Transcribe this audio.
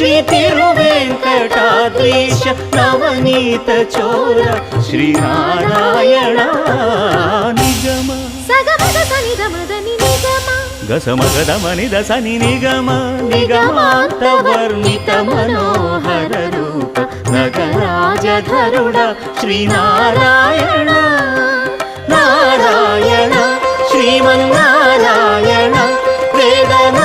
ಶ್ರೀ ತಿರುವೆಂಕಟಾದ್ರೀಶ ನವನೀತ ಚೋರ ಶ್ರೀನಾರಾಯಣ ನಿಗಮ ಸಗಮದ ಸನಿದ ಮದನಿ ನಿಗಮ ಗಸಮಗದ ಮನಿದ ಸನಿ ನಿಗಮ ನಿಗಮಾಂತ ವರ್ಣಿತ ಮನೋಹರ ರೂಪ ನಗರಾಜಧರುಡ ಶ್ರೀನಾರಾಯಣ ನಾರಾಯಣ ಶ್ರೀಮನ್ನಾರಾಯಣ ವೇದನ